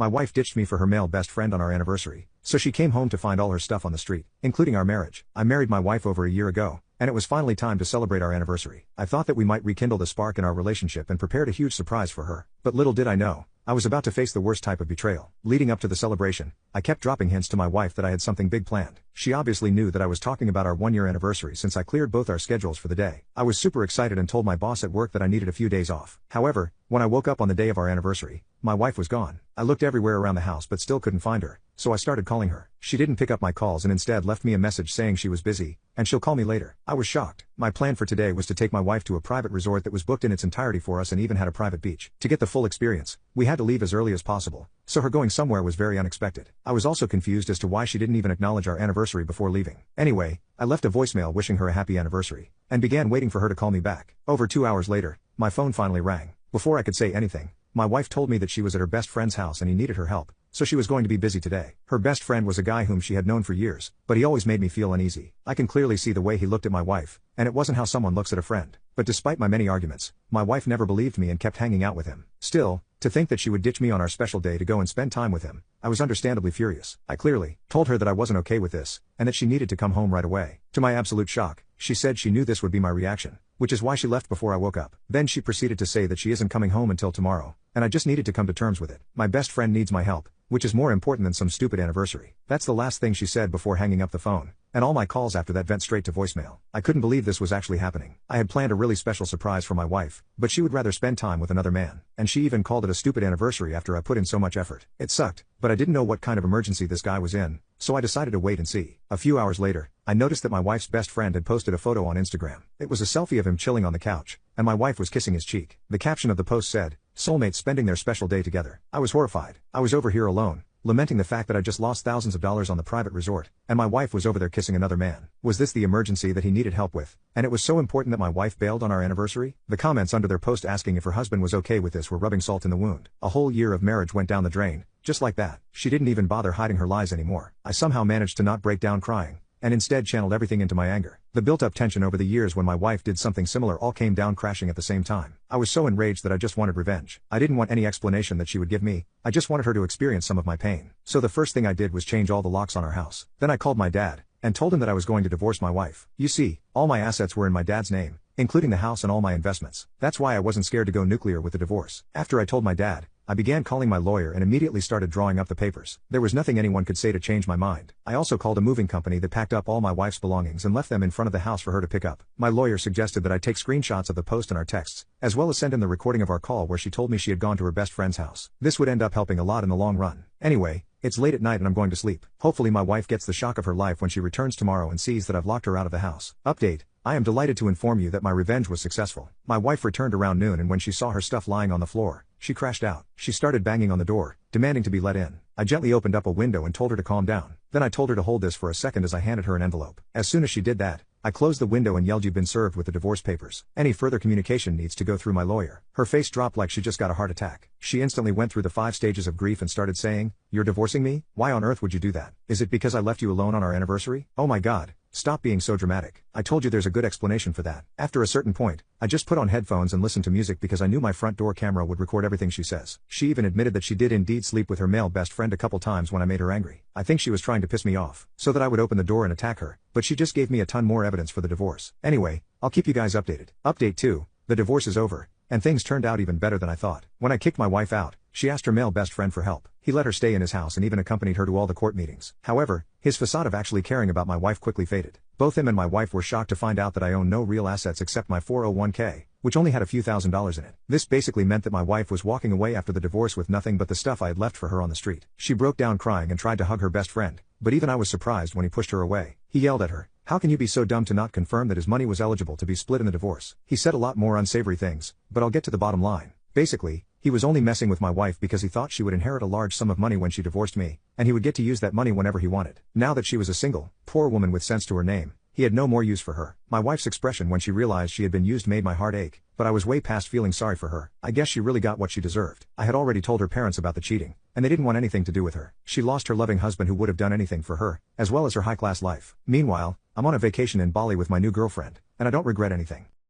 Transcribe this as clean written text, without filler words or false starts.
My wife ditched me for her male best friend on our anniversary, so she came home to find all her stuff on the street, including our marriage. I married my wife over a year ago, and it was finally time to celebrate our anniversary. I thought that we might rekindle the spark in our relationship and prepared a huge surprise for her. But little did I know, I was about to face the worst type of betrayal. Leading up to the celebration, I kept dropping hints to my wife that I had something big planned. She obviously knew that I was talking about our 1-year anniversary since I cleared both our schedules for the day. I was super excited and told my boss at work that I needed a few days off. However, when I woke up on the day of our anniversary, my wife was gone. I looked everywhere around the house but still couldn't find her, so I started calling her. She didn't pick up my calls and instead left me a message saying she was busy, and she'll call me later. I was shocked. My plan for today was to take my wife to a private resort that was booked in its entirety for us and even had a private beach. To get the full experience, we had to leave as early as possible, so her going somewhere was very unexpected. I was also confused as to why she didn't even acknowledge our anniversary before leaving. Anyway, I left a voicemail wishing her a happy anniversary, and began waiting for her to call me back. Over 2 hours later, my phone finally rang. Before I could say anything, my wife told me that she was at her best friend's house and he needed her help, so she was going to be busy today. Her best friend was a guy whom she had known for years, but he always made me feel uneasy. I can clearly see the way he looked at my wife, and it wasn't how someone looks at a friend. But despite my many arguments, my wife never believed me and kept hanging out with him. Still, to think that she would ditch me on our special day to go and spend time with him, I was understandably furious. I clearly told her that I wasn't okay with this, and that she needed to come home right away. To my absolute shock, she said she knew this would be my reaction, which is why she left before I woke up. Then she proceeded to say that she isn't coming home until tomorrow, and I just needed to come to terms with it. My best friend needs my help, which is more important than some stupid anniversary. That's the last thing she said before hanging up the phone, and all my calls after that went straight to voicemail. I couldn't believe this was actually happening. I had planned a really special surprise for my wife, but she would rather spend time with another man, and she even called it a stupid anniversary after I put in so much effort. It sucked, but I didn't know what kind of emergency this guy was in, so I decided to wait and see. A few hours later, I noticed that my wife's best friend had posted a photo on Instagram. It was a selfie of him chilling on the couch, and my wife was kissing his cheek. The caption of the post said, "Soulmates spending their special day together." I was horrified. I was over here alone, lamenting the fact that I just lost thousands of dollars on the private resort, and my wife was over there kissing another man. Was this the emergency that he needed help with? And it was so important that my wife bailed on our anniversary? The comments under their post asking if her husband was okay with this were rubbing salt in the wound. A whole year of marriage went down the drain, just like that. She didn't even bother hiding her lies anymore. I somehow managed to not break down crying, and instead channeled everything into my anger. The built-up tension over the years when my wife did something similar all came down crashing at the same time. I was so enraged that I just wanted revenge. I didn't want any explanation that she would give me, I just wanted her to experience some of my pain. So the first thing I did was change all the locks on our house. Then I called my dad, and told him that I was going to divorce my wife. You see, all my assets were in my dad's name, including the house and all my investments. That's why I wasn't scared to go nuclear with the divorce. After I told my dad, I began calling my lawyer and immediately started drawing up the papers. There was nothing anyone could say to change my mind. I also called a moving company that packed up all my wife's belongings and left them in front of the house for her to pick up. My lawyer suggested that I take screenshots of the post and our texts, as well as send him the recording of our call where she told me she had gone to her best friend's house. This would end up helping a lot in the long run. Anyway, it's late at night and I'm going to sleep. Hopefully my wife gets the shock of her life when she returns tomorrow and sees that I've locked her out of the house. Update: I am delighted to inform you that my revenge was successful. My wife returned around noon and when she saw her stuff lying on the floor, she crashed out. She started banging on the door, demanding to be let in. I gently opened up a window and told her to calm down. Then I told her to hold this for a second as I handed her an envelope. As soon as she did that, I closed the window and yelled, "You've been served with the divorce papers. Any further communication needs to go through my lawyer." Her face dropped like she just got a heart attack. She instantly went through the 5 stages of grief and started saying, "You're divorcing me? Why on earth would you do that? Is it because I left you alone on our anniversary? Oh my God. Stop being so dramatic. I told you there's a good explanation for that." After a certain point, I just put on headphones and listened to music because I knew my front door camera would record everything she says. She even admitted that she did indeed sleep with her male best friend a couple times when I made her angry. I think she was trying to piss me off, so that I would open the door and attack her, but she just gave me a ton more evidence for the divorce. Anyway, I'll keep you guys updated. Update 2, the divorce is over, and things turned out even better than I thought. When I kicked my wife out, she asked her male best friend for help. He let her stay in his house and even accompanied her to all the court meetings. However, his facade of actually caring about my wife quickly faded. Both him and my wife were shocked to find out that I own no real assets except my 401k, which only had a few $1,000s in it. This basically meant that my wife was walking away after the divorce with nothing but the stuff I had left for her on the street. She broke down crying and tried to hug her best friend, but even I was surprised when he pushed her away. He yelled at her, "How can you be so dumb to not confirm that his money was eligible to be split in the divorce?" He said a lot more unsavory things, but I'll get to the bottom line. Basically, he was only messing with my wife because he thought she would inherit a large sum of money when she divorced me, and he would get to use that money whenever he wanted. Now that she was a single, poor woman with sense to her name, he had no more use for her. My wife's expression when she realized she had been used made my heart ache, but I was way past feeling sorry for her. I guess she really got what she deserved. I had already told her parents about the cheating, and they didn't want anything to do with her. She lost her loving husband who would have done anything for her, as well as her high-class life. Meanwhile, I'm on a vacation in Bali with my new girlfriend, and I don't regret anything.